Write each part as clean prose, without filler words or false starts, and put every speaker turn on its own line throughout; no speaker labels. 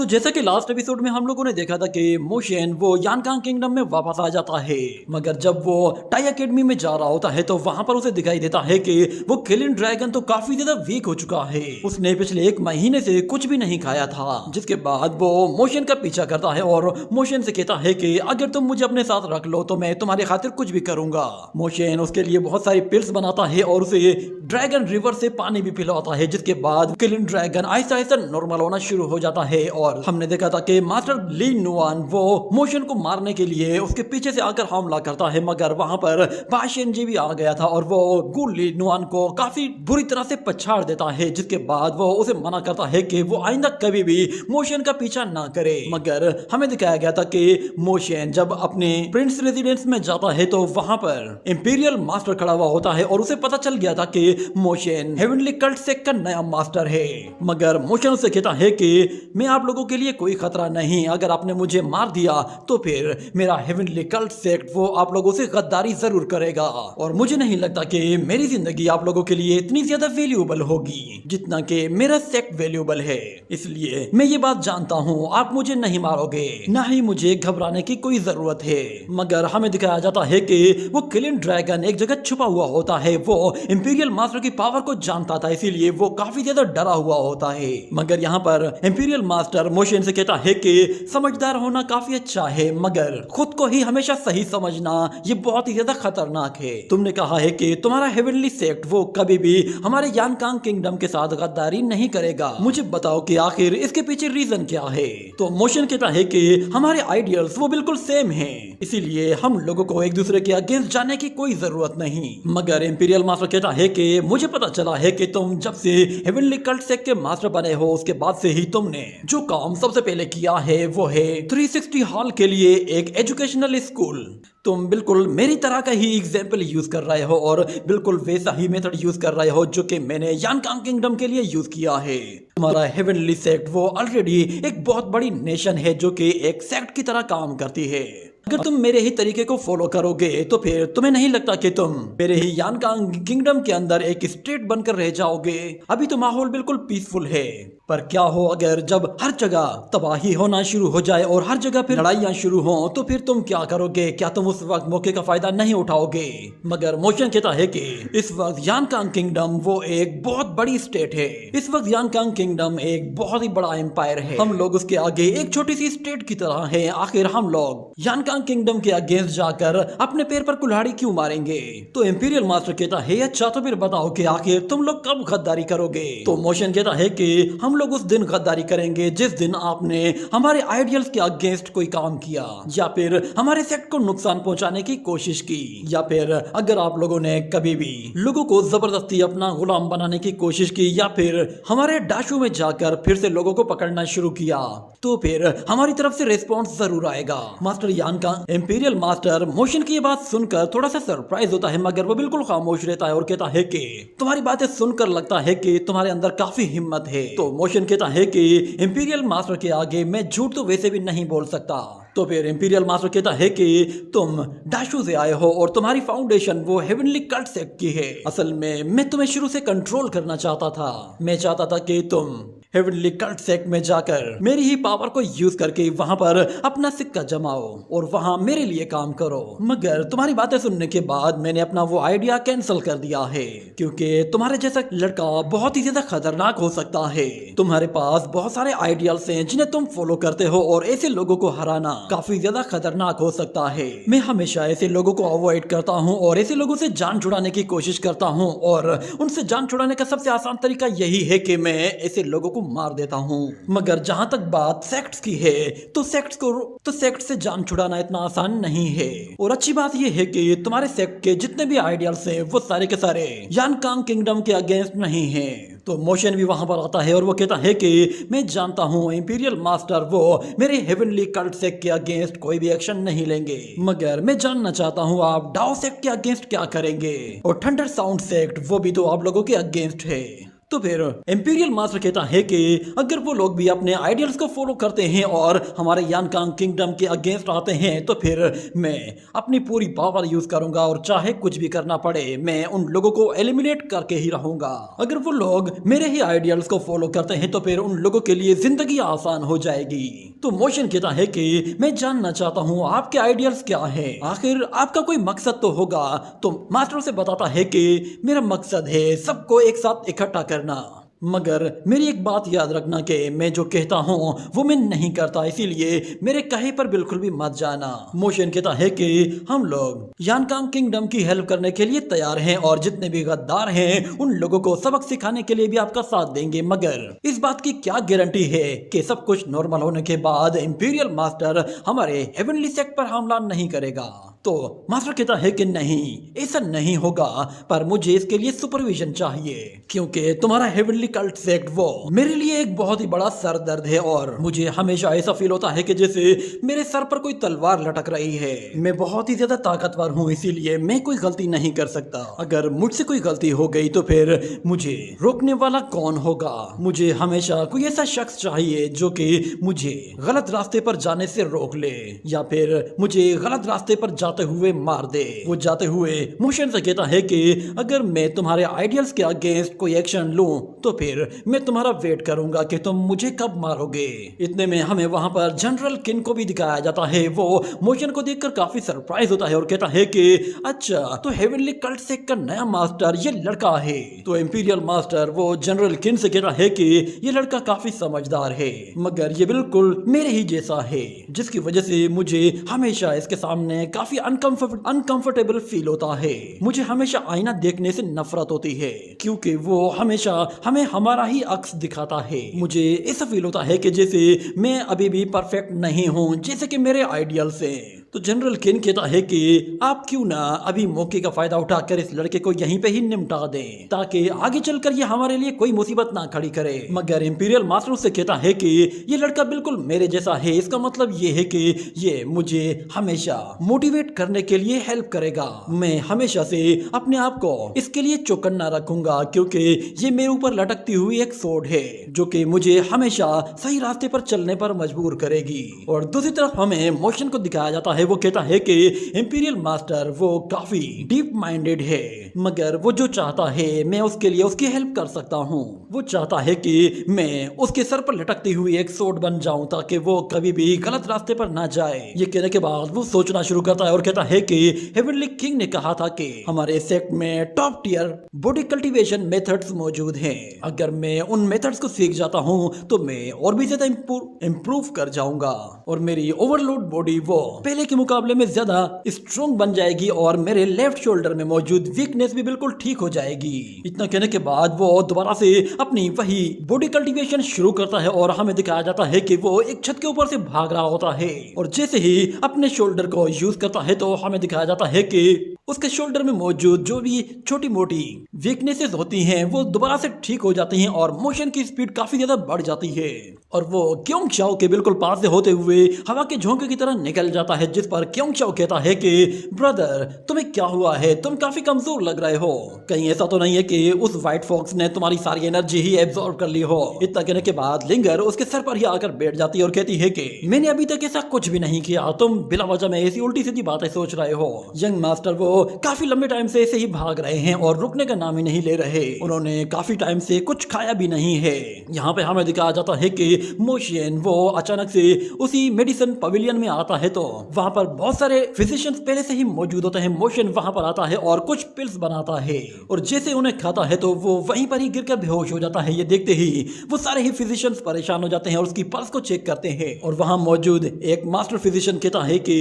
तो जैसा कि लास्ट एपिसोड में हम लोगों ने देखा था कि मोशन वो यानकांग किंगडम में वापस आ जाता है, मगर जब वो टाई एकेडमी में जा रहा होता है तो वहां पर उसे दिखाई देता है कि वो किलिंग ड्रैगन तो काफी ज्यादा वीक हो चुका है। उसने पिछले 1 महीने से कुछ भी नहीं खाया था। जिसके बाद वो मोशन का पीछा करता है और मोशन से कहता है कि अगर तुम मुझे अपने साथ रख लो तो मैं तुम्हारे खातिर कुछ भी करूंगा। मोशन उसके लिए बहुत सारी पिल्स बनाता है और उसे ड्रैगन रिवर से पानी भी पिलाता है, जिसके बाद killing dragon Aahista Aahista normal होना शुरू हो जाता है। और हमने देखा था कि मास्टर ली नुआन वो मोशन को मारने के लिए उसके पीछे से आकर हमला करता है, मगर वहां पर बाशियन जी भी आ गया था और वो गु ली नुआन को काफी बुरी तरह से पछाड़ देता है। जिसके बाद वो उसे मना करता है कि वो आइंदा कभी भी मोशन का पीछा ना करे। मगर हमें दिखाया गया था कि मोशन जब अपने प्रिंस रेजिडेंस में जाता है तो वहां पर इंपीरियल मास्टर खड़ा हुआ होता है और उसे पता चल गया था कि मोशन हेवनली कल्ट सेक्ट का नया मास्टर है। मगर मोशन उसे कहता है कि मैं आप लोगों के लिए कोई खतरा नहीं, अगर आपने मुझे मार दिया तो फिर मेरा हेवनली कल्ट सेक्ट वो आप लोगों से गद्दारी जरूर करेगा और मुझे नहीं लगता कि मेरी जिंदगी आप लोगों के लिए इतनी ज्यादा वैल्यूएबल होगी जितना कि मेरा सेक्ट वैल्यूएबल है। इसलिए मैं ये बात जानता हूँ, आप मुझे नहीं मारोगे, ना ही मुझे घबराने की कोई जरूरत है। मगर हमें दिखाया जाता है कि वो किलिंग ड्रैगन एक जगह छुपा हुआ होता है। वो इंपीरियल मास्टर की पावर को जानता था, इसीलिए वो काफी ज्यादा डरा हुआ होता है। मगर यहाँ पर इंपीरियल मास्टर मोशन से कहता है कि समझदार होना काफी अच्छा है, मगर खुद को ही हमेशा सही समझना ये बहुत ही ज्यादा खतरनाक है। तुमने कहा है कि तुम्हारा हेवनली सेक्ट वो कभी भी हमारे यानकांग किंगडम के साथ गद्दारी नहीं करेगा, मुझे बताओ कि आखिर इसके पीछे रीजन क्या है। तो मोशन कहता है कि हमारे आइडियल्स वो बिल्कुल सेम हैं, इसीलिए हम लोगों को एक दूसरे के अगेंस्ट जाने की कोई जरूरत नहीं। मगर इंपीरियल मास्टर कहता है कि मुझे पता चला है कि तुम जब से हेवनली कल्ट सेक्ट के मास्टर बने हो उसके बाद से ही तुमने जो काम सबसे पहले किया है वो है 360 हॉल के लिए एक एजुकेशनल स्कूल। तुम बिल्कुल मेरी तरह का ही एग्जाम्पल यूज कर रहे हो और बिल्कुल वैसा ही मेथड यूज कर रहे हो जो कि मैंने यानकांग किंगडम के लिए यूज किया है। तुम्हारा हेवनली सेक्ट वो ऑलरेडी एक बहुत बड़ी नेशन है जो कि एक सेक्ट की तरह काम करती है। अगर तुम मेरे ही तरीके को फॉलो करोगे तो फिर तुम्हें नहीं लगता कि तुम मेरे ही यानकांग किंगडम के अंदर एक स्टेट बनकर रह जाओगे। अभी तो माहौल बिल्कुल पीसफुल है, पर क्या हो अगर जब हर जगह तबाही होना शुरू हो जाए और हर जगह फिर लड़ाइयां शुरू हो तो फिर तुम क्या करोगे? क्या तुम उस वक्त मौके का फायदा नहीं उठाओगे? मगर मोशन कहता है कि इस वक्त यानकांग किंगडम वो एक बहुत बड़ी स्टेट है। इस वक्त यानकांग किंगडम एक बहुत ही बड़ा एम्पायर है, हम लोग उसके आगे एक छोटी सी स्टेट की तरह है। आखिर हम लोग यानकांग किंगडम के अगेंस्ट जाकर अपने पैर पर कुल्हाड़ी क्यों मारेंगे? तो इंपीरियल मास्टर कहता है अच्छा तो फिर बताओ कि आखिर तुम लोग कब गद्दारी करोगे? तो मोशन कहता है कि हम लोग उस दिन गद्दारी करेंगे जिस दिन आपने हमारे आइडियल्स के अगेंस्ट कोई काम किया, या फिर हमारे सेक्ट को नुकसान पहुंचाने की कोशिश की, या फिर अगर आप लोगों ने कभी भी लोगों को जबरदस्ती अपना गुलाम बनाने की कोशिश की, या फिर हमारे डाशू में जाकर फिर से लोगों को पकड़ना शुरू किया, तो फिर हमारी तरफ से रिस्पॉन्स जरूर आएगा। मास्टर यान का इंपीरियल मास्टर मोशन की ये बात सुनकर थोड़ा सा सरप्राइज होता है, मगर वो बिल्कुल खामोश रहता है और कहता है कि तुम्हारी बातें सुनकर लगता है कि तुम्हारे अंदर काफी हिम्मत है। तो मोशन कहता है कि इंपीरियल मास्टर के आगे मैं झूठ तो वैसे भी नहीं बोल सकता। तो फिर इंपीरियल मास्टर कहता है कि तुम डाशू से आए हो और तुम्हारी फाउंडेशन वो हेवनली कल्ट सेक्ट की है। असल में मैं तुम्हें शुरू से कंट्रोल करना चाहता था। मैं चाहता था कि तुम हेवनली कल्ट सेक्ट में जाकर मेरी ही पावर को यूज करके वहां पर अपना सिक्का जमाओ और वहां मेरे लिए काम करो। मगर तुम्हारी बातें सुनने के बाद मैंने अपना वो आइडिया कैंसिल कर दिया है, क्योंकि तुम्हारे जैसा लड़का बहुत ही ज्यादा खतरनाक हो सकता है। तुम्हारे पास बहुत सारे आइडियल्स हैं जिन्हें तुम फॉलो करते हो और ऐसे लोगों को हराना काफी ज्यादा खतरनाक हो सकता है। मैं हमेशा ऐसे लोगों को अवॉइड करता हूँ और ऐसे लोगों से जान छुड़ाने की कोशिश करता हूँ, और उनसे जान छुड़ाने का सबसे आसान तरीका यही है कि मैं ऐसे लोगों को मार देता हूँ। मगर जहां तक बात सेक्ट्स की है तो सेक्ट से जान छुड़ाना इतना आसान नहीं है। और अच्छी बात यह है कि तुम्हारे सेक्ट के जितने भी आइडियल्स हैं वो सारे के सारे यानकांग किंगडम के अगेंस्ट नहीं हैं। तो मोशन भी वहां पर आता है और वो कहता है कि मैं जानता हूँ इंपीरियल मास्टर वो मेरे हेवनली कल्ट सेक्ट के अगेंस्ट कोई भी एक्शन नहीं लेंगे, मगर मैं जानना चाहता हूँ आप डाओ सेक्ट के अगेंस्ट क्या करेंगे। और थंडर साउंड सेक्ट वो भी तो आप लोगों के अगेंस्ट है। तो फिर इंपीरियल मास्टर कहता है कि अगर वो लोग भी अपने आइडियल्स को फॉलो करते हैं और हमारे यानकांग किंगडम के अगेंस्ट आते हैं तो फिर मैं अपनी पूरी पावर यूज करूंगा और चाहे कुछ भी करना पड़े मैं उन लोगों को एलिमिनेट करके ही रहूंगा। अगर वो लोग मेरे ही आइडियल्स को फॉलो करते हैं तो फिर उन लोगों के लिए जिंदगी आसान हो जाएगी। तो मोशन कहता है कि मैं जानना चाहता हूँ आपके आइडियल्स क्या है, आखिर आपका कोई मकसद तो होगा। तो मास्टर से बताता है कि मेरा मकसद है सबको एक साथ इकट्ठा करना, मगर मेरी एक बात याद रखना कि मैं जो कहता हूँ वो मैं नहीं करता, इसीलिए मेरे कहे पर बिल्कुल भी मत जाना। मोशन कहता है कि हम लोग यानकांग किंगडम की हेल्प करने के लिए तैयार हैं और जितने भी गद्दार हैं उन लोगों को सबक सिखाने के लिए भी आपका साथ देंगे, मगर इस बात की क्या गारंटी है कि सब कुछ नॉर्मल होने के बाद इंपीरियल मास्टर हमारे हेवनली सेक्ट पर हमला नहीं करेगा। तो मास्टर कहता है कि नहीं, ऐसा नहीं होगा, पर मुझे इसके लिए सुपरविजन चाहिए क्योंकि तुम्हारा हेवनली कल्ट सेक्ट वो मेरे लिए एक बहुत ही बड़ा सर दर्द है और मुझे हमेशा ऐसा फील होता है कि जैसे मेरे सर पर कोई तलवार लटक रही है। मैं बहुत ही ज्यादा ताकतवर हूँ, इसीलिए मैं कोई गलती नहीं कर सकता। अगर मुझसे कोई गलती हो गई तो फिर मुझे रोकने वाला कौन होगा? मुझे हमेशा कोई ऐसा शख्स चाहिए जो कि मुझे गलत रास्ते पर जाने से रोक ले या फिर मुझे गलत रास्ते पर जाते हुए मार दे। वो जाते हुए मोशन से कहता है कि अगर मैं तुम्हारे आइडियल्स के अगेंस्ट कोई एक्शन लूं तो फिर मैं तुम्हारा वेट करूंगा कि तुम मुझे कब मारोगे। इतने में हमें वहां पर जनरल किन को भी दिखाया जाता है। वो मोशन को देखकर काफी सरप्राइज होता है और कहता है कि अच्छा, तो हेवनली कल्ट सेक्ट का नया मास्टर ये लड़का है। तो इंपीरियल मास्टर वो जनरल किन से कहता है कि ये लड़का काफी समझदार है, मगर ये बिल्कुल मेरे ही जैसा है, जिसकी वजह से मुझे हमेशा इसके सामने काफी अनकंफर्टेबल फील होता है। मुझे हमेशा आईना देखने से नफरत होती है क्योंकि वो हमेशा हमें हमारा ही अक्स दिखाता है। मुझे ऐसा फील होता है कि जैसे मैं अभी भी परफेक्ट नहीं हूँ, जैसे कि मेरे आइडियल्स हैं। तो जनरल किन कहता है कि आप क्यों ना अभी मौके का फायदा उठाकर इस लड़के को यहीं पे ही निपटा दें ताकि आगे चलकर ये हमारे लिए कोई मुसीबत ना खड़ी करे। मगर इंपीरियल मास्टर से कहता है कि ये लड़का बिल्कुल मेरे जैसा है, इसका मतलब ये है कि ये मुझे हमेशा मोटिवेट करने के लिए हेल्प करेगा। मैं हमेशा से अपने आप को इसके लिए चौकन्ना रखूंगा क्योंकि ये मेरे ऊपर लटकती हुई एक सोड है जो कि मुझे हमेशा सही रास्ते पर चलने पर मजबूर करेगी। और दूसरी तरफ हमें मोशन को दिखाया जाता है। वो कहता है कि इंपीरियल मास्टर वो काफी डीप माइंडेड है, मगर वो जो चाहता है मैं उसके लिए उसकी हेल्प कर सकता हूँ। वो चाहता है कि मैं उसके सर पर लटकती हुई एक सोड बन जाऊं ताकि वो कभी भी गलत रास्ते पर ना जाए। ये कहने के बाद वो सोचना शुरू करता है और कहता है कि हेवनली किंग ने कहा था कि हमारे सेक्ट में top tier body cultivation methods मौजूद हैं। अगर मैं उन मेथड्स को सीख जाता हूँ तो मैं और भी ज्यादा इम्प्रूव कर जाऊंगा और मेरी ओवरलोड बॉडी वो पहले के मुकाबले में ज्यादा स्ट्रॉन्ग बन जाएगी और मेरे लेफ्ट शोल्डर में मौजूद वीकनेस भी बिल्कुल ठीक हो जाएगी। इतना कहने के बाद वो दोबारा से अपनी वही बॉडी कल्टीवेशन शुरू करता है और हमें दिखाया जाता है कि वो एक छत के ऊपर से भाग रहा होता है और जैसे ही अपने शोल्डर को यूज करता है तो हमें दिखाया जाता है कि उसके शोल्डर में मौजूद जो भी छोटी मोटी वीकनेसेस होती हैं वो दोबारा से ठीक हो जाती हैं और मोशन की स्पीड काफी ज्यादा बढ़ जाती है और वो क्योंग चाओ के बिल्कुल पास से होते हुए हवा के झोंके की तरह निकल जाता है, जिस पर क्योंग चाओ कहता है कि ब्रदर तुम्हें क्या हुआ है, तुम काफी कमजोर लग रहे हो, कहीं ऐसा तो नहीं है कि उस व्हाइट फॉक्स ने तुम्हारी सारी एनर्जी ही एब्जॉर्ब कर ली हो। इतना कहने के बाद लिंगर उसके सर पर ही आकर बैठ जाती है और कहती है कि मैंने अभी तक ऐसा कुछ भी नहीं किया, तुम बिला वजह में ऐसी उल्टी सीधी बातें सोच रहे हो। यंग मास्टर वो काफी लंबे टाइम से ऐसे ही भाग रहे हैं और रुकने का नाम ही नहीं ले रहे, उन्होंने काफी टाइम से कुछ खाया भी नहीं है। यहाँ पे हमें दिखाया जाता है कि मोशियन वो अचानक से उसी मेडिसिन पवेलियन में आता है तो वहां पर बहुत सारे फिजिशियंस पहले से ही मौजूद होते हैं। मोशियन वहां पर आता है और कुछ पिल्स बनाता है और जैसे उन्हें खाता है तो वो वहीं पर ही गिरकर बेहोश हो जाता है। ये देखते ही वो सारे ही फिजिशियंस परेशान हो जाते हैं और उसकी पल्स को चेक करते हैं और वहां मौजूद एक मास्टर फिजिशियन कहता है कि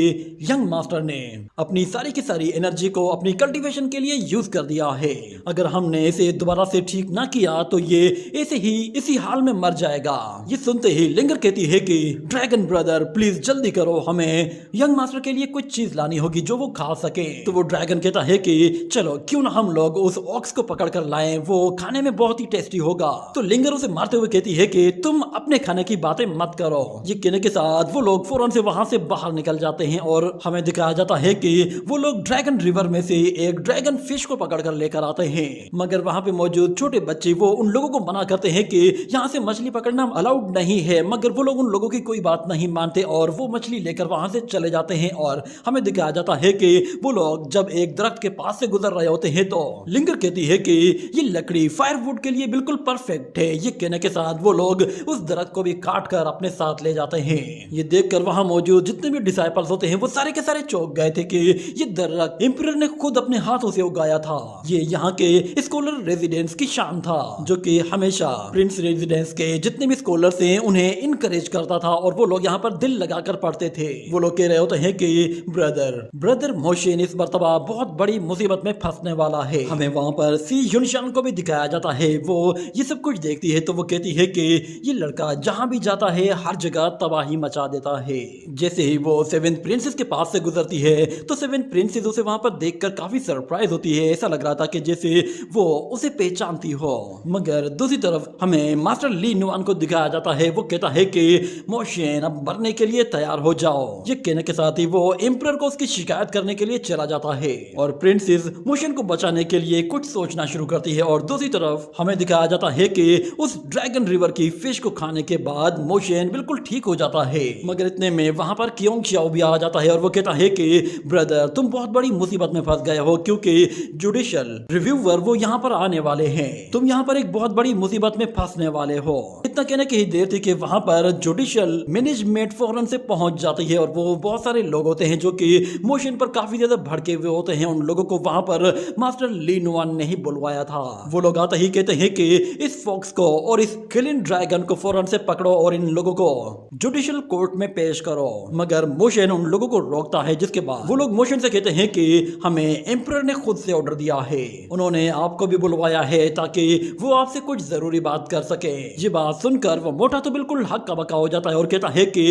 यंग मास्टर ने अपनी सारी की सारी एनर्जी को अपनी कल्टीवेशन के लिए यूज कर दिया है, अगर हमने इसे दोबारा से ठीक ना किया तो ये ऐसे ही इसी हाल में मर जाएगा। ये सुनते ही लिंगर कहती है कि ड्रैगन ब्रदर प्लीज जल्दी करो, हमें यंग मास्टर के लिए कुछ चीज लानी होगी जो वो खा सके। तो वो ड्रैगन कहता है कि चलो क्यों ना हम लोग उस ऑक्स को पकड़ कर लाएं, वो खाने में बहुत ही टेस्टी होगा। तो लिंगर उसे मारते हुए कहती है कि तुम अपने खाने की बातें मत करो। ये कहने के साथ वो लोग फौरन से वहां से बाहर निकल जाते हैं और हमें दिखाया जाता है कि वो लोग ड्रैगन रिवर में से एक ड्रैगन फिश को पकड़कर लेकर आते हैं, मगर वहाँ पे मौजूद छोटे बच्चे वो उन लोगों को मना करते हैं कि यहाँ से मछली पकड़ना अलाउड नहीं है, मगर वो लोग उन लोगों की कोई बात नहीं मानते और वो मछली लेकर वहाँ से चले जाते हैं। और हमें दिखाया जाता है कि वो लोग जब एक दरख्त के पास से गुजर रहे होते हैं तो लिंगर कहती है कि ये लकड़ी फायरवुड के लिए बिल्कुल परफेक्ट है। ये कहने के साथ वो लोग उस दरख्त को भी काट कर अपने साथ ले जाते हैं। ये देखकर वहाँ मौजूद जितने भी डिसाइपल्स होते हैं वो सारे के सारे चौंक गए थे कि ये दरख्त एम्परर ने खुद अपने हाथों से उगाया था। ये यहाँ के स्कॉलर रेजिडेंस की शान था, जो कि हमेशा प्रिंस रेजिडेंस के जितने भी स्कॉलर्स हैं उन्हें इनकरेज करता था और वो लोग यहाँ पर दिल लगाकर पढ़ते थे। वो लोग कह रहे होते हैं कि ब्रदर मोशेन इस मर्तबा बहुत बड़ी मुसीबत में फंसने वाला है। हमें वहाँ पर सी युनशान को भी दिखाया जाता है। वो ये सब कुछ देखती है तो वो कहती है कि ये लड़का जहाँ भी जाता है हर जगह तबाही मचा देता है। जैसे ही वो सेवेंथ प्रिंसेस के पास से गुजरती है तो सेवेंथ प्रिंसेस उसे वहाँ पर देखकर काफी सरप्राइज होती है। ऐसा लग रहा था कि जैसे वो उसे पहचानती हो। मगर दूसरी तरफ हमें मास्टर ली नुआन को दिखाया जाता है। वो कहता है कि मोशेन अब मरने के लिए तैयार हो जाओ। ये कहने के साथ ही वो एम्परर को उसकी शिकायत करने के लिए चला जाता है और प्रिंसेस मोशेन को बचाने के लिए कुछ सोचना शुरू करती है। और दूसरी तरफ हमें दिखाया जाता है कि उस ड्रैगन रिवर की फिश को खाने के बाद मोशेन बिल्कुल ठीक हो जाता है। मगर इतने में वहां पर क्योंग शाओ भी आ जाता है और वो कहता है कि ब्रदर तुम बहुत बड़ी मुसीबत में फंस गए हो, क्योंकि जुडिशियल रिव्यूअर वो यहाँ पर आने वाले हैं। तुम यहाँ पर एक बहुत बड़ी मुसीबत में फंसने वाले हो। इतना कहने की ही देर थी कि वहां पर जुडिशियल मैनेजमेंट फौरन से पहुंच जाती है और वो बहुत सारे लोग होते हैं जो कि मोशन पर काफी ज्यादा भड़के हुए होते हैं। उन लोगों को वहां पर मास्टर ली नुआन ने ही बुलवाया था। वो लोग आते ही कहते हैं कि इस फॉक्स को और इस किलिंग ड्रैगन को फौरन से पकड़ो और इन लोगों को जुडिशियल कोर्ट में पेश करो। मगर मोशन उन लोगों को रोकता है, जिसके बाद वो लोग मोशन से कहते हैं कि हमें एम्परर ने खुद से ऑर्डर दिया है, उन्होंने आपको भी बुलवाया है ताकि वो आपसे कुछ जरूरी बात कर सके। ये बात सुनकर वो मोटा तो बिल्कुल हक्का बक्का हो जाता है और कहता है कि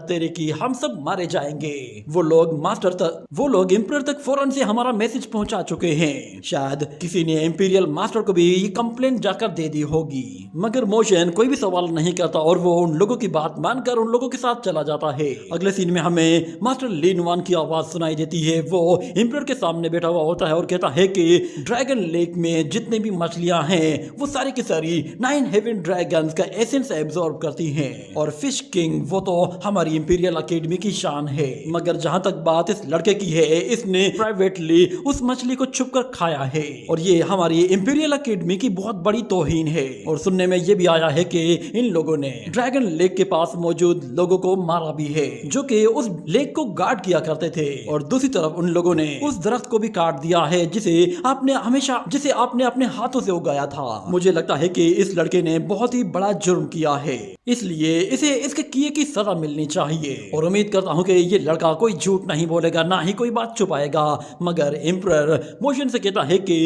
तेरे की हम सब मारे जाएंगे। वो लोग एम्परर तक फौरन से हमारा मैसेज पहुंचा चुके हैं। शायद किसी ने इंपीरियल मास्टर को भी ये कंप्लेंट जाकर दे दी होगी। मगर मोशन कोई भी सवाल नहीं करता और वो उन लोगों की बात मानकर उन लोगों के साथ चला जाता है। अगले सीन में हमें मास्टर ली नुआन की आवाज सुनाई देती है। वो एम्परर के सामने बैठा हुआ होता है और कहता है कि ड्रैगन लेक में जितने भी मछलियां हैं वो सारी की सारी 9 हेवन ड्रैगन्स का एसेंस एब्जॉर्ब करती हैं और फिश किंग वो तो हमारी इंपीरियल अकेडमी की शान है। मगर जहां तक बात इस लड़के की है, इसने प्राइवेटली उस मछली को छुपकर खाया है और ये हमारी इंपीरियल अकेडमी की बहुत बड़ी तौहीन है। और सुनने में ये भी आया है कि इन लोगों ने ड्रैगन लेक के पास मौजूद लोगों को मारा भी है जो कि उस लेक को गार्ड किया करते थे। और दूसरी तरफ उन लोगों ने उस दरख्त को भी काट दिया है जिसे आपने अपने हाथों से उगाया था। मुझे लगता है कि इस लड़के ने बहुत ही बड़ा जुर्म किया है, इसलिए इसे इसके किए की सजा मिलनी चाहिए। और उम्मीद करता हूँ कि ये लड़का कोई झूठ नहीं बोलेगा, ना ही कोई बात छुपाएगा। मगर एम्परर मोशन से कहता है कि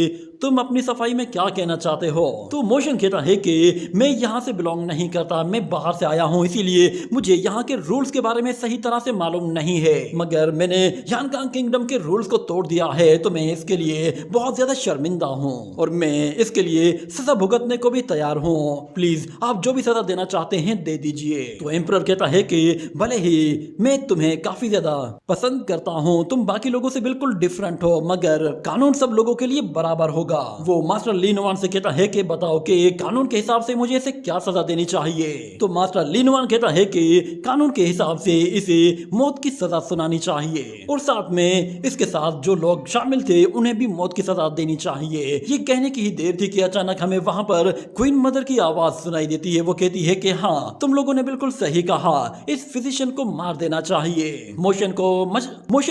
तुम अपनी सफाई में क्या कहना चाहते हो? तो मोशन कहता है कि मैं यहाँ से बिलोंग नहीं करता, मैं बाहर से आया हूँ, इसीलिए मुझे यहाँ के रूल्स के बारे में सही तरह से मालूम नहीं है। मगर मैंने यानकांग किंगडम के रूल्स को तोड़ दिया है तो मैं इसके लिए बहुत ज्यादा शर्मिंदा हूँ और मैं इसके लिए सजा भुगतने को भी तैयार हूँ। प्लीज आप जो भी सजा देना चाहते हैं दे दीजिए। तो एम्परर कहता है कि भले ही मैं तुम्हें काफी ज्यादा पसंद करता हूँ, तुम बाकी लोगों से बिल्कुल डिफरेंट हो, मगर कानून सब लोगों के लिए बराबर होगा। वो मास्टर ली नुआन से कहता है कि बताओ कि कानून के हिसाब से मुझे इसे क्या सजा देनी चाहिए? तो मास्टर ली नुआन कहता है कि कानून के हिसाब से इसे मौत की सजा सुनानी चाहिए और साथ में इसके साथ जो लोग शामिल थे उन्हें भी मौत की सजा देनी चाहिए। ये कहने की ही देर थी कि अचानक हमें वहां पर क्वीन मदर की आवाज सुनाई देती है। वो कहती है कि हाँ, तुम लोगों ने बिल्कुल सही कहा, इस फिजिशियन को मार देना चाहिए। मोशन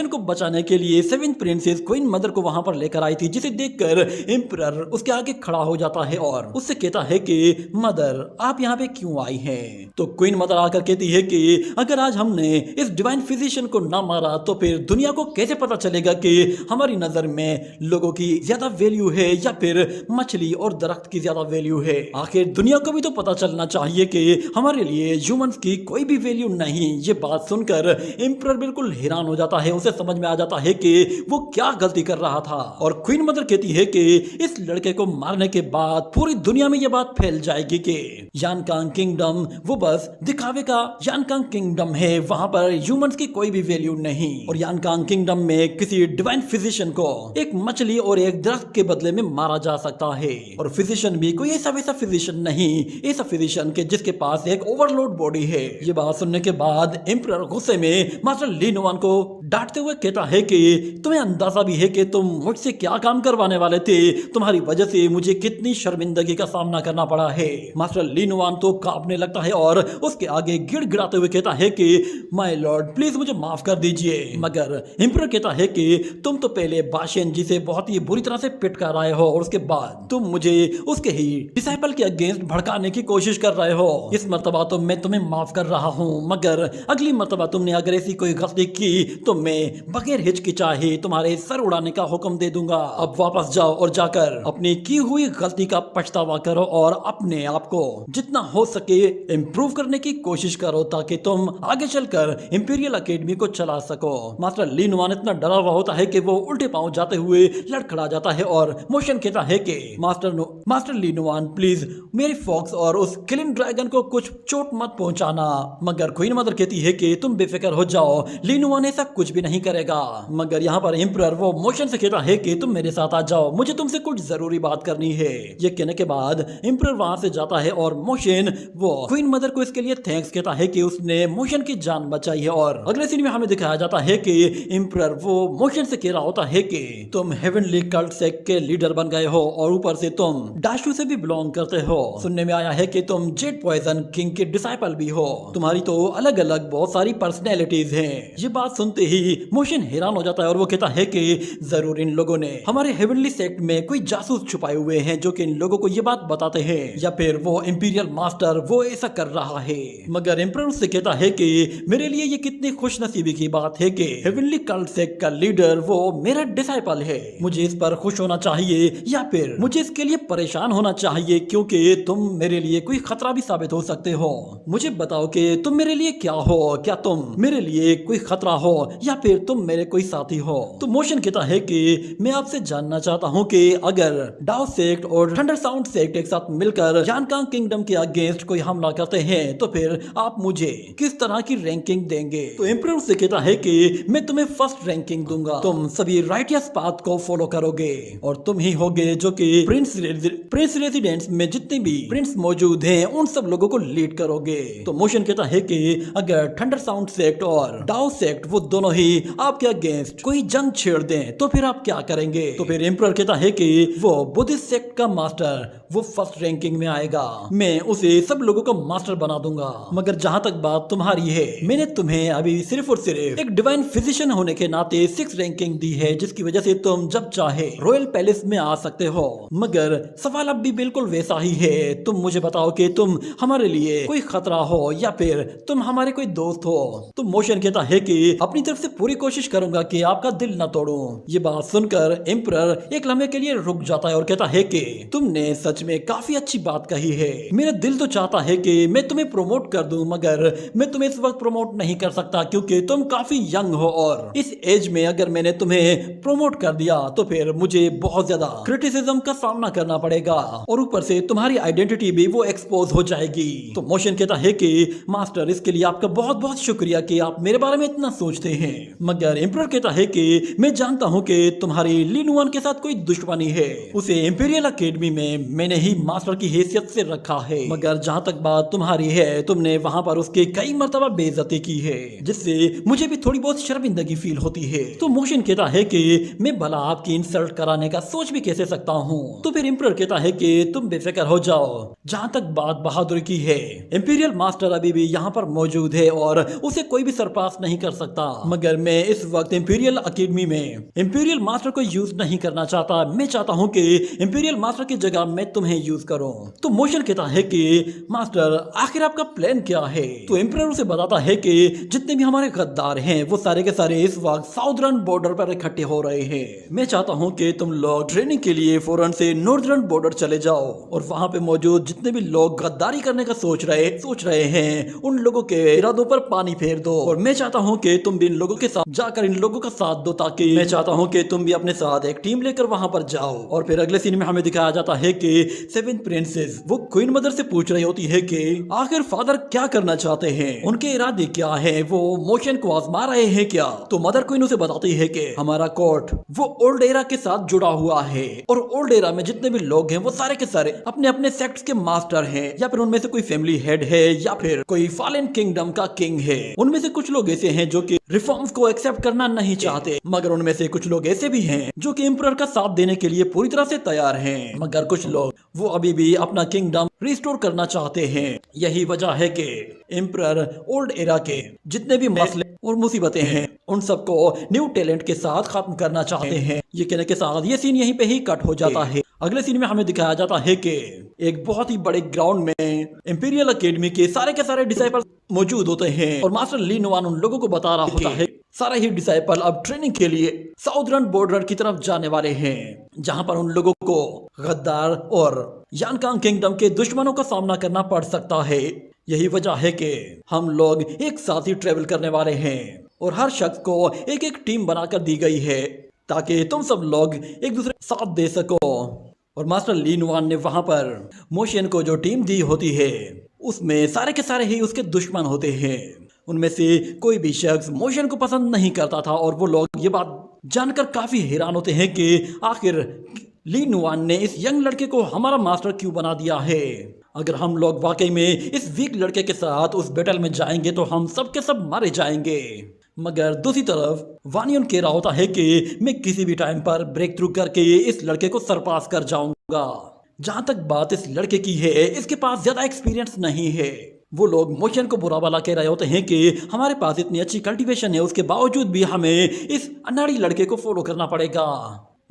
को बचाने के लिए सेवेंथ प्रिंसेस क्वीन मदर को वहां पर लेकर आई थी, जिसे देखकर एम्परर उसके आगे खड़ा हो जाता है और उससे कहता है कि मदर आप यहाँ पे क्यों आई हैं? तो क्वीन मदर आकर कहती है कि अगर आज हमने इस डिवाइन फिजिशियन को ना मारा तो फिर दुनिया को कैसे पता चलेगा कि हमारी नजर में लोगों की ज्यादा वैल्यू है या फिर मछली और दरख्त की ज्यादा वैल्यू है। आखिर दुनिया को भी तो पता चलना चाहिए कि हमारे लिए ह्यूमंस की कोई भी वैल्यू नहीं। ये बात सुनकर एम्परर बिल्कुल हैरान हो जाता है। उसे समझ में आ जाता है कि वो क्या गलती कर रहा था और क्वीन मदर कहती है कि इस लड़के को मारने के बाद पूरी दुनिया में यह बात फैल जाएगी कि यानकांग किंगडम वो बस दिखावे का यानकांग किंगडम है, वहां पर ह्यूमंस की कोई भी वैल्यू नहीं। और यानकांग किंगडम में किसी डिवाइन फिजिशियन को एक मछली और एक दरख्त के बदले में मारा जा सकता है, और फिजिशियन भी कोई ऐसा वैसा फिजिशियन नहीं, ऐसा फिजिशियन के जिसके पास एक ओवरलोड बॉडी है। ये बात सुनने के बाद एम्परर गुस्से में मास्टर ली नुआन को डांटते हुए कहता है कि तुम्हें अंदाजा भी है कि तुम मुझसे क्या काम करवाने वाले थे, तुम्हारी वजह से मुझे कितनी शर्मिंदगी का सामना करना पड़ा है। मास्टर ली नुआन तो कांपने लगता है और उसके आगे गिड़गिड़ाते हुए कहता है कि माय लॉर्ड प्लीज मुझे माफ कर दीजिए। मगर एम्परर कहता है कि तुम तो पहले बाशियन जी से बहुत ही बुरी तरह से पिट कर आए हो और उसके बाद तुम मुझे उसके ही डिसाइपल के अगेंस्ट भड़काने की कोशिश कर रहे हो। इस मर्तबा तो मैं तुम्हें माफ कर रहा हूँ, मगर अगली मर्तबा तुमने अगर ऐसी कोई गलती की तो मैं बगैर हिचकिचाहे तुम्हारे सर उड़ाने का हुक्म दे दूंगा। अब वापस जाओ और जाकर अपनी की हुई गलती का पछतावा करो और अपने आप को जितना हो सके इम्प्रूव करने की कोशिश करो ताकि तुम आगे चलकर इंपीरियल अकेडमी को चला सको। मास्टर ली नुआन इतना डरा हुआ होता है कि वो उल्टे पांव जाते हुए लड़खड़ा जाता है और मोशन कहता है कि मास्टर ली नुआन प्लीज मेरी फॉक्स और उस किलिंग ड्रैगन को कुछ चोट मत पहुंचाना। मगर क्वीन मदर कहती है कि तुम बेफिक्र हो जाओ, ली नुआन ऐसा कुछ भी नहीं करेगा। मगर यहाँ पर एम्परर वो मोशन से कहता है कि तुम मेरे साथ आ जाओ, मुझे तुमसे कुछ जरूरी बात करनी है। ये कहने के बाद एम्परर वहां से जाता है और मोशन वो क्वीन मदर को इसके लिए थैंक्स कहता है कि उसने मोशन की जान बचाई है। और अगले सीन में हमें दिखाया जाता है कि एम्परर वो मोशन से कह रहा होता है कि तुम हेवनली कल्ट सेक्ट के लीडर बन गए हो और ऊपर से तुम डाशू से भी बिलोंग करते हो। सुनने में आया है कि तुम जेड पॉइजन किंग के डिसाइपल भी हो, तुम्हारी तो अलग अलग बहुत सारी पर्सनैलिटीज हैं। ये बात सुनते ही मोशन हैरान हो जाता है और वो कहता है कि जरूर इन लोगों ने हमारे हेवनली सेक्ट में कोई जासूस छुपाए हुए हैं जो कि इन लोगों को ये बात बताते हैं, या फिर वो इंपीरियल मास्टर वो ऐसा कर रहा है। मगर एम्परर उससे कहता है कि मेरे लिए ये कितनी खुशनसीबी की बात है कि हेवनली कल्ट सेक्ट का लीडर वो मेरा डिसाइपल है। मुझे इस पर खुश होना चाहिए या फिर मुझे इसके लिए परेशान होना चाहिए, क्योंकि तुम मेरे लिए कोई खतरा भी साबित हो सकते हो। मुझे बताओ कि तुम मेरे लिए क्या हो, क्या तुम मेरे लिए कोई खतरा हो या फिर तुम मेरे कोई साथी हो। तो मोशन कहता है कि मैं आपसे जानना चाहता हूँ कि अगर डाओ सेक्ट और थंडर साउंड सेक्ट एक साथ मिलकर यानकांग किंगडम के अगेंस्ट कोई हमला करते हैं तो फिर आप मुझे किस तरह की रैंकिंग देंगे। तो एम्परर उससे कहता है कि मैं तुम्हें फर्स्ट रैंकिंग दूंगा, तुम सभी राइटियस पाथ को फॉलो करोगे और तुम ही होगे जो कि प्रिंस रेजिडेंट्स में जितने भी प्रिंस मौजूद हैं उन सब लोगों को लीड करोगे। तो मोशन कहता है कि अगर थंडर साउंड सेक्ट और डाओ सेक्ट वो दोनों ही आपके अगेंस्ट कोई जंग छेड़ दें तो फिर आप क्या करेंगे। तो फिर एम्परर कहता है कि वो बुद्धिस्ट सेक्ट का मास्टर वो फर्स्ट रैंकिंग में आएगा, मैं उसे सब लोगों का मास्टर बना दूंगा। मगर जहां तक बात तुम्हारी है, मैंने तुम्हें अभी सिर्फ और सिर्फ एक डिवाइन फिजिशियन होने के नाते 6 रैंकिंग दी है, जिसकी वजह से तुम जब चाहे रॉयल पैलेस में आ सकते हो। मगर सवाल अब भी बिल्कुल वैसा ही है, तुम मुझे बताओ कि तुम हमारे लिए कोई खतरा हो या फिर तुम हमारे कोई दोस्त हो। तो मोशन कहता है कि अपनी तरफ से पूरी कोशिश करूंगा कि आपका दिल न तोड़ूं। ये बात सुनकर एम्परर एक लम्हे के लिए रुक जाता है और कहता है कि तुमने सच में काफी अच्छी बात कही है। मेरा दिल तो चाहता है कि मैं तुम्हें प्रमोट कर दूं, मगर मैं तुम्हें इस वक्त प्रमोट नहीं कर सकता क्योंकि तुम काफी यंग हो और इस एज में अगर मैंने तुम्हें प्रमोट कर दिया तो फिर मुझे बहुत ज्यादा क्रिटिसिज्म का सामना करना पड़ेगा और ऊपर से तुम्हारी आइडेंटिटी भी वो एक्सपोज हो जाएगी। तो मोशन कहता है कि मास्टर इसके लिए आपका बहुत बहुत शुक्रिया कि आप मेरे बारे में इतना सोचते हैं। मगर एम्परर कहता है कि मैं जानता हूँ कि तुम्हारी ली नुआन के साथ कोई दुश्मनी है, उसे इंपीरियल अकेडमी में मैंने ही मास्टर की हैसियत से रखा है। मगर जहाँ तक बात तुम्हारी है, तुमने वहाँ पर उसके कई मर्तबा बेइज्जती की है जिससे मुझे भी थोड़ी बहुत शर्मिंदगी फील होती है। तो मोशन कहता है कि मैं भला आपकी इंसल्ट कराने का सोच भी कैसे सकता हूँ। तो फिर एम्परर कहता है कि तुम बेफिक्र हो जाओ। जहाँ तक बात बहादुरी की है, इंपीरियल मास्टर अभी भी यहाँ पर मौजूद है और उसे कोई भी सरपास नहीं कर सकता। मगर मैं इस वक्त इंपीरियल अकेडमी में इंपीरियल मास्टर को यूज नहीं करना चाहता, मैं चाहता हूँ कि इंपीरियल मास्टर की जगह मैं तुम्हें यूज करूँ। तो मोशन कहता है कि मास्टर आखिर आपका प्लान क्या है। तो एम्परर उसे बताता है कि जितने भी हमारे गद्दार हैं वो सारे के सारे इस वक्त साउदर्न बॉर्डर पर इकट्ठे हो रहे हैं। मैं चाहता हूँ कि तुम लोग ट्रेनिंग के लिए फौरन से नॉर्दर्न बॉर्डर चले जाओ और वहाँ पे मौजूद जितने भी लोग गद्दारी करने का सोच रहे हैं उन लोगों के इरादों पर पानी फेर दो। और मैं चाहता हूँ कि तुम भी इन लोगों के साथ जाकर इन लोगों का साथ दो, ताकि मैं चाहता हूँ कि तुम भी अपने साथ एक टीम लेकर वहाँ पर जाओ। और फिर अगले सीन में हमें दिखाया जाता है कि सेवेंथ प्रिंसेस वो क्वीन मदर से पूछ रही होती है कि आखिर फादर क्या करना चाहते हैं, उनके इरादे क्या है, वो मोशन को आजमा रहे हैं क्या। तो मदर क्वीन उसे बताती है कि हमारा कोर्ट वो ओल्ड एरा के साथ जुड़ा हुआ है और ओल्ड एरा में जितने भी लोग हैं वो सारे के सारे अपने अपने सेक्ट्स के मास्टर हैं, या फिर उनमें से कोई फैमिली हेड है या फिर कोई फॉलन किंगडम का किंग है। उनमें से कुछ लोग ऐसे हैं जो कि रिफॉर्म्स को एक्सेप्ट करना नहीं चाहते, मगर उनमें से कुछ लोग ऐसे भी हैं जो कि एम्परर का साथ देने के लिए पूरी तरह से तैयार हैं, मगर कुछ लोग वो अभी भी अपना किंगडम रिस्टोर करना चाहते हैं। यही वजह है कि एम्परर ओल्ड एरा के जितने भी मसले और मुसीबतें हैं उन सबको न्यू टैलेंट के साथ खत्म करना चाहते हैं। ये कहने के साथ ये सीन यहीं पे ही कट हो जाता है। अगले सीन में हमें दिखाया जाता है कि एक बहुत ही बड़े ग्राउंड में इंपीरियल एकेडमी के सारे डिसाइपल मौजूद होते हैं और मास्टर ली नुआन उन लोगों को बता रहा होता है सारे ही डिसाइपल अब ट्रेनिंग के लिए साउदर्न बॉर्डर की तरफ जाने वाले हैं, जहां पर उन लोगों को गद्दार और यानकांग किंगडम के दुश्मनों का सामना करना पड़ सकता है। यही वजह है कि हम लोग एक साथ ही ट्रेवल करने वाले हैं और हर शख्स को एक एक टीम बनाकर दी गई है ताकि तुम सब लोग एक दूसरे साथ दे सको। और मास्टर ली नुआन ने वहां पर मोशन को जो टीम दी होती है उसमें सारे के सारे ही उसके दुश्मन होते हैं। उनमें से कोई भी शख्स मोशन को पसंद नहीं करता था और वो लोग ये बात जानकर काफी हैरान होते हैं कि आखिर ली नुआन ने इस यंग लड़के को हमारा मास्टर क्यों बना दिया है। अगर हम लोग वाकई में इस वीक लड़के के साथ उस बैटल में जाएंगे तो हम सब के सब मारे जाएंगे। मगर दूसरी तरफ वानियन कह रहा होता है कि मैं किसी भी टाइम पर ब्रेक थ्रू करके इस लड़के को सरपास कर जाऊंगा। जहां तक बात इस लड़के की है इसके पास ज्यादा एक्सपीरियंस नहीं है। वो लोग मोशन को बुरा भला कह रहे होते हैं कि हमारे पास इतनी अच्छी कल्टीवेशन है उसके बावजूद भी हमें इस अनाड़ी लड़के को फॉलो करना पड़ेगा।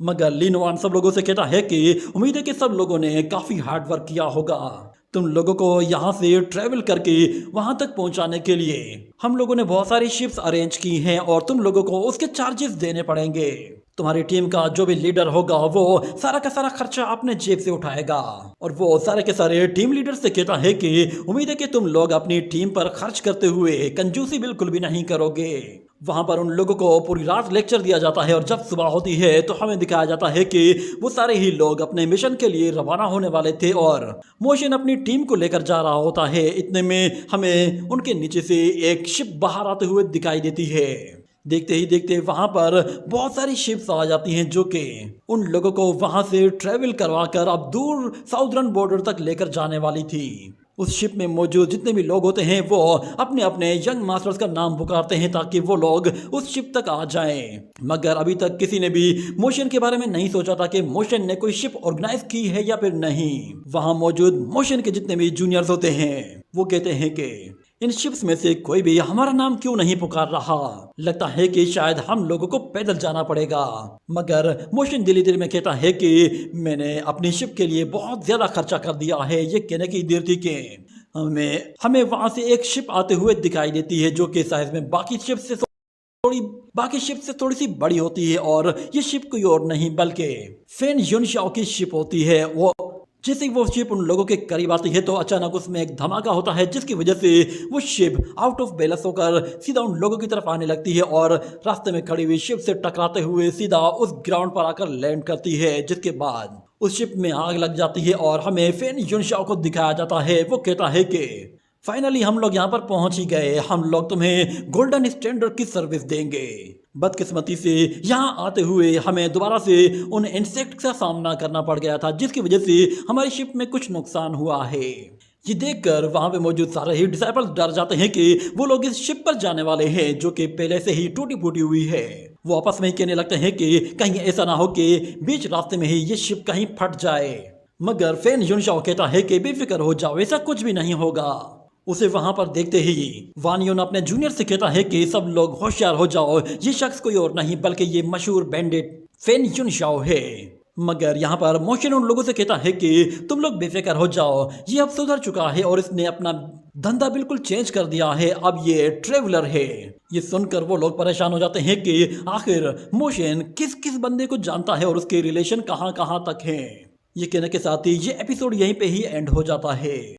मगर ली नुआन सब लोगों से कहता है कि उम्मीद है कि सब लोगों ने काफी हार्ड वर्क किया होगा। तुम लोगों को यहाँ से ट्रेवल करके वहां तक पहुंचाने के लिए हम लोगों ने बहुत सारी शिप्स अरेंज की हैं और तुम लोगों को उसके चार्जेस देने पड़ेंगे। तुम्हारी टीम का जो भी लीडर होगा वो सारा का सारा खर्चा अपने जेब से उठाएगा। और वो सारे के सारे टीम लीडर से कहता है कि उम्मीद है कि तुम लोग अपनी टीम पर खर्च करते हुए कंजूसी बिल्कुल भी नहीं करोगे। वहां पर उन लोगों को पूरी रात लेक्चर दिया जाता है और जब सुबह होती है तो हमें दिखाया जाता है कि वो सारे ही लोग अपने मिशन के लिए रवाना होने वाले थे और मोशन अपनी टीम को लेकर जा रहा होता है। इतने में हमें उनके नीचे से एक शिप बाहर आते हुए दिखाई देती है। देखते ही देखते वहां पर बहुत सारी शिप्स आ जाती हैं जो कि उन लोगों को वहां से ट्रेवल करवाकर अब दूर साउदर्न बॉर्डर तक लेकर जाने वाली थी। उस शिप में मौजूद जितने भी लोग होते हैं वो अपने अपने यंग मास्टर्स का नाम पुकारते हैं ताकि वो लोग उस शिप तक आ जाएं। मगर अभी तक किसी ने भी मोशन के बारे में नहीं सोचा था कि मोशन ने कोई शिप ऑर्गेनाइज की है या फिर नहीं। वहां मौजूद मोशन के जितने भी जूनियर्स होते हैं वो कहते हैं कि इन शिप्स में से कोई भी हमारा नाम क्यों नहीं पुकार रहा, लगता है कि शायद हम लोगों को पैदल जाना पड़ेगा। मगर मोशन दिली दिल में कहता है कि मैंने अपनी शिप के लिए बहुत ज्यादा खर्चा कर दिया है। ये कहने की देर थी कि हमें वहां से एक शिप आते हुए दिखाई देती है जो कि साइज में बाकी शिप से थोड़ी सी बड़ी होती है और ये शिप कोई और नहीं बल्कि फेन युनशाओ की शिप होती है। वो जैसे वो शिप उन लोगों के करीब आती है तो अचानक उसमें एक धमाका होता है जिसकी वजह से वो शिप आउट ऑफ बैलेंस होकर सीधा उन लोगों की तरफ आने लगती है और रास्ते में खड़ी हुई शिप से टकराते हुए सीधा उस ग्राउंड पर आकर लैंड करती है। जिसके बाद उस शिप में आग लग जाती है और हमें फेन युनशाओ को दिखाया जाता है। वो कहता है कि फाइनली हम लोग यहाँ पर पहुंच ही गए, हम लोग तुम्हें गोल्डन स्टैंडर्ड की सर्विस देंगे। बदकिस्मती से यहाँ आते हुए हमें दोबारा से उन इंसेक्ट का सामना करना पड़ गया था जिसकी वजह से हमारी शिप में कुछ नुकसान हुआ है। ये देखकर वहां पे मौजूद सारे ही डिसाइपल्स डर जाते हैं कि वो लोग इस शिप पर जाने वाले हैं जो कि पहले से ही टूटी फूटी हुई है। वो आपस में ही कहने लगते हैं कि कहीं ऐसा ना हो कि बीच रास्ते में ही ये शिप कहीं फट जाए। मगर फेन युनशाओ कहता है कि बेफिक्र हो जाओ, ऐसा कुछ भी नहीं होगा। उसे वहां पर देखते ही वानियोन अपने जूनियर से कहता है कि सब लोग होशियार हो जाओ, ये शख्स कोई और नहीं बल्कि ये मशहूर बैंडिट फेन युनशाओ है। मगर यहाँ पर मोशन उन लोगों से कहता है कि तुम लोग बेफिक्र हो जाओ, ये अब सुधर चुका है और इसने अपना धंधा बिल्कुल चेंज कर दिया है, अब ये ट्रेवलर है। ये सुनकर वो लोग परेशान हो जाते हैं कि आखिर मोशन किस किस बंदे को जानता है और उसके रिलेशन कहाँ कहाँ तक हैं। ये कहने के साथ ही ये एपिसोड यहीं पे ही एंड हो जाता है।